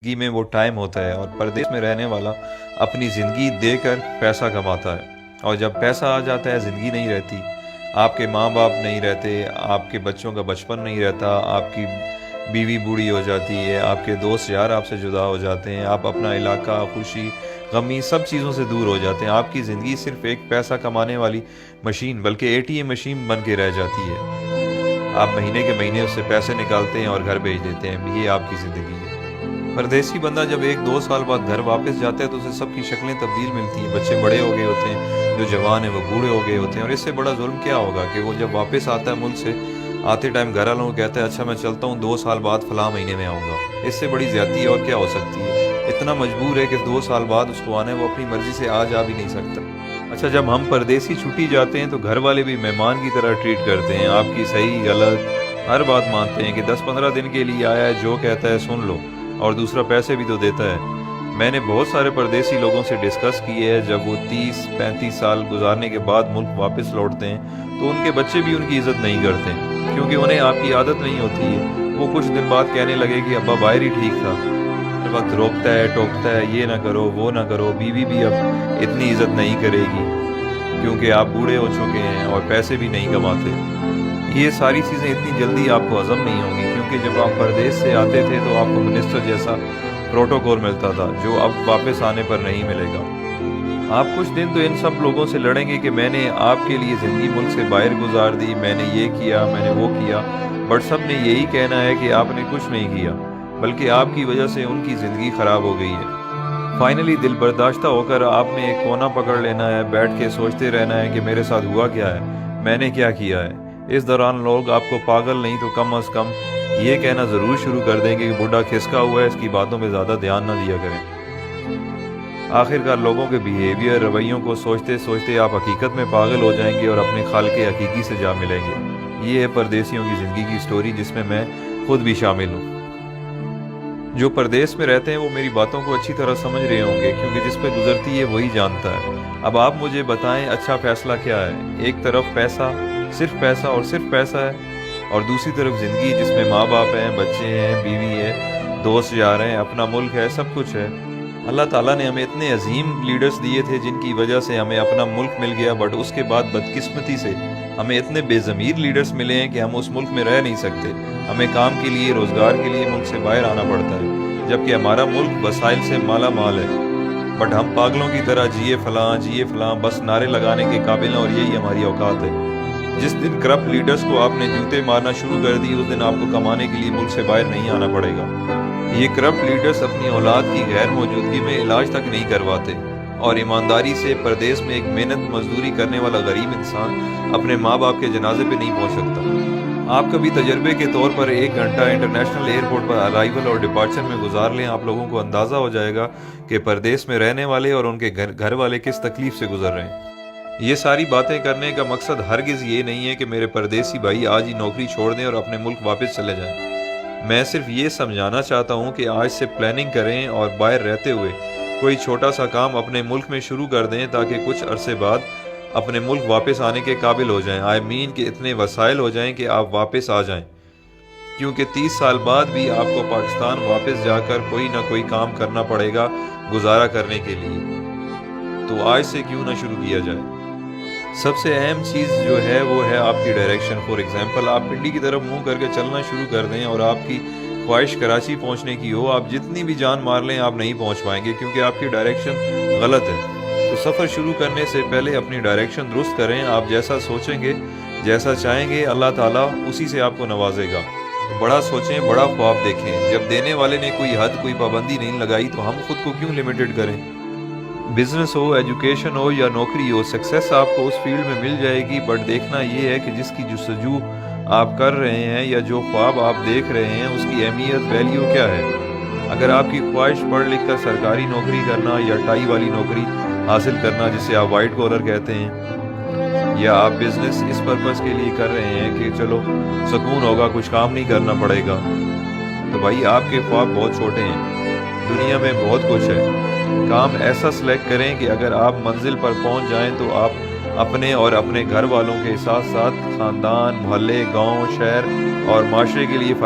زندگی میں وہ ٹائم ہوتا ہے، اور پردیس میں رہنے والا اپنی زندگی دے کر پیسہ کماتا ہے، اور جب پیسہ آ جاتا ہے زندگی نہیں رہتی۔ آپ کے ماں باپ نہیں رہتے، آپ کے بچوں کا بچپن نہیں رہتا، آپ کی بیوی بوڑھی ہو جاتی ہے، آپ کے دوست یار آپ سے جدا ہو جاتے ہیں، آپ اپنا علاقہ، خوشی غمی سب چیزوں سے دور ہو جاتے ہیں۔ آپ کی زندگی صرف ایک پیسہ کمانے والی مشین بلکہ اے ٹی ایم مشین بن کے رہ جاتی ہے۔ آپ مہینے کے مہینے اس سے پیسے نکالتے ہیں اور گھر بھیج دیتے ہیں، یہ آپ کی زندگی ہے۔ پردیسی بندہ جب 1-2 سال بعد گھر واپس جاتا ہے تو اسے سب کی شکلیں تبدیل ملتی ہیں، بچے بڑے ہو گئے ہوتے ہیں، جو جوان ہیں وہ بوڑھے ہو گئے ہوتے ہیں، اور اس سے بڑا ظلم کیا ہوگا کہ وہ جب واپس آتا ہے ملک سے، آتے ٹائم گھر والوں کو کہتا ہے اچھا میں چلتا ہوں، 2 سال بعد فلاں مہینے میں آؤں گا۔ اس سے بڑی زیادتی اور کیا ہو سکتی ہے؟ اتنا مجبور ہے کہ 2 سال بعد اس کو آنا ہے، وہ اپنی مرضی سے آ جا بھی نہیں سکتا۔ اچھا، جب ہم پردیسی چھٹی جاتے ہیں تو گھر والے بھی مہمان کی طرح ٹریٹ کرتے ہیں، آپ کی صحیح غلط ہر بات مانتے ہیں کہ 10-15 دن کے لیے آیا ہے، جو کہتا ہے سن لو، اور دوسرا پیسے بھی تو دیتا ہے۔ میں نے بہت سارے پردیسی لوگوں سے ڈسکس کی ہے، جب وہ 30-35 سال گزارنے کے بعد ملک واپس لوٹتے ہیں تو ان کے بچے بھی ان کی عزت نہیں کرتے، کیونکہ انہیں آپ کی عادت نہیں ہوتی ہے۔ وہ کچھ دن بعد کہنے لگے کہ ابا باہر ہی ٹھیک تھا، ہر وقت روکتا ہے ٹوکتا ہے، یہ نہ کرو وہ نہ کرو، بیوی بھی اب اتنی عزت نہیں کرے گی کیونکہ آپ بوڑھے ہو چکے ہیں اور پیسے بھی نہیں کماتے۔ یہ ساری چیزیں اتنی جلدی آپ کو ہضم نہیں ہوں گی، کیونکہ جب آپ پردیس سے آتے تھے تو آپ کو منسٹر جیسا پروٹوکول ملتا تھا، جو اب واپس آنے پر نہیں ملے گا۔ آپ کچھ دن تو ان سب لوگوں سے لڑیں گے کہ میں نے آپ کے لیے زندگی ملک سے باہر گزار دی، میں نے یہ کیا، میں نے وہ کیا، بٹ سب نے یہی کہنا ہے کہ آپ نے کچھ نہیں کیا، بلکہ آپ کی وجہ سے ان کی زندگی خراب ہو گئی ہے۔ فائنلی دل برداشتہ ہو کر آپ نے ایک کونا پکڑ لینا ہے، بیٹھ کے سوچتے رہنا ہے کہ میرے ساتھ ہوا کیا ہے، میں نے کیا کیا ہے۔ اس دوران لوگ آپ کو پاگل نہیں تو کم از کم یہ کہنا ضرور شروع کر دیں گے کہ بوڑھا کھسکا ہوا ہے، اس کی باتوں پہ زیادہ دھیان نہ دیا کریں۔ آخرکار لوگوں کے بیہیویئر، رویوں کو سوچتے سوچتے آپ حقیقت میں پاگل ہو جائیں گے اور اپنے خالق حقیقی سے جا ملیں گے۔ یہ ہے پردیسیوں کی زندگی کی سٹوری، جس میں میں خود بھی شامل ہوں۔ جو پردیس میں رہتے ہیں وہ میری باتوں کو اچھی طرح سمجھ رہے ہوں گے، کیونکہ جس پہ گزرتی ہے وہی جانتا ہے۔ اب آپ مجھے بتائیں اچھا فیصلہ کیا ہے؟ ایک طرف پیسہ، صرف پیسہ اور صرف پیسہ ہے، اور دوسری طرف زندگی جس میں ماں باپ ہیں، بچے ہیں، بیوی ہے، دوست یار ہیں، اپنا ملک ہے، سب کچھ ہے۔ اللہ تعالیٰ نے ہمیں اتنے عظیم لیڈرز دیے تھے جن کی وجہ سے ہمیں اپنا ملک مل گیا، بٹ اس کے بعد بدقسمتی سے ہمیں اتنے بے ضمیر لیڈرز ملے ہیں کہ ہم اس ملک میں رہ نہیں سکتے، ہمیں کام کے لیے، روزگار کے لیے ملک سے باہر آنا پڑتا ہے، جبکہ ہمارا ملک وسائل سے مالا مال ہے، بٹ ہم پاگلوں کی طرح جیے فلاں بس نعرے لگانے کے قابل ہیں، اور یہی ہماری اوقات ہے۔ جس دن کرپٹ لیڈرز کو آپ نے جوتے مارنا شروع کر دی، اس دن آپ کو کمانے کے لیے ملک سے باہر نہیں آنا پڑے گا۔ یہ کرپٹ لیڈرز اپنی اولاد کی غیر موجودگی میں علاج تک نہیں کرواتے، اور ایمانداری سے پردیس میں ایک محنت مزدوری کرنے والا غریب انسان اپنے ماں باپ کے جنازے پہ نہیں پہنچ سکتا۔ آپ کبھی تجربے کے طور پر 1 گھنٹہ انٹرنیشنل ایئرپورٹ پر ارائیول اور ڈپارچر میں گزار لیں، آپ لوگوں کو اندازہ ہو جائے گا کہ پردیس میں رہنے والے اور ان کے گھر والے کس تکلیف سے گزر رہے ہیں۔ یہ ساری باتیں کرنے کا مقصد ہرگز یہ نہیں ہے کہ میرے پردیسی بھائی آج ہی نوکری چھوڑ دیں اور اپنے ملک واپس چلے جائیں۔ میں صرف یہ سمجھانا چاہتا ہوں کہ آج سے پلاننگ کریں اور باہر رہتے ہوئے کوئی چھوٹا سا کام اپنے ملک میں شروع کر دیں، تاکہ کچھ عرصے بعد اپنے ملک واپس آنے کے قابل ہو جائیں۔ کہ اتنے وسائل ہو جائیں کہ آپ واپس آ جائیں، کیونکہ 30 سال بعد بھی آپ کو پاکستان واپس جا کر کوئی نہ کوئی کام کرنا پڑے گا گزارا کرنے کے لیے، تو آج سے کیوں نہ شروع کیا جائے۔ سب سے اہم چیز جو ہے وہ ہے آپ کی ڈائریکشن۔ فار ایگزامپل، آپ پنڈی کی طرف منہ کر کے چلنا شروع کر دیں اور آپ کی خواہش کراچی پہنچنے کی ہو، آپ جتنی بھی جان مار لیں آپ نہیں پہنچ پائیں گے، کیونکہ آپ کی ڈائریکشن غلط ہے۔ تو سفر شروع کرنے سے پہلے اپنی ڈائریکشن درست کریں۔ آپ جیسا سوچیں گے، جیسا چاہیں گے، اللہ تعالیٰ اسی سے آپ کو نوازے گا۔ تو بڑا سوچیں، بڑا خواب دیکھیں۔ جب دینے والے نے کوئی حد، کوئی پابندی نہیں لگائی تو ہم خود کو کیوں لمیٹڈ کریں؟ بزنس ہو، ایجوکیشن ہو یا نوکری ہو، سکسیس آپ کو اس فیلڈ میں مل جائے گی، بٹ دیکھنا یہ ہے کہ جس کی جستجو آپ کر رہے ہیں یا جو خواب آپ دیکھ رہے ہیں، اس کی اہمیت، ویلیو کیا ہے۔ اگر آپ کی خواہش پڑھ لکھ کر سرکاری نوکری کرنا یا ٹائی والی نوکری حاصل کرنا جسے آپ وائٹ کالر کہتے ہیں، یا آپ بزنس اس پرپس کے لیے کر رہے ہیں کہ چلو سکون ہوگا، کچھ کام نہیں کرنا پڑے گا، تو بھائی آپ کے خواب بہت چھوٹے ہیں۔ دنیا میں بہت کچھ ہے۔ کام ایسا سلیکٹ کریں کہ اگر آپ منزل پر پہنچ جائیں تو آپ اپنے اور اپنے گھر والوں کے ساتھ ساتھ خاندان، محلے، گاؤں، شہر اور معاشرے کے لیے فائدہ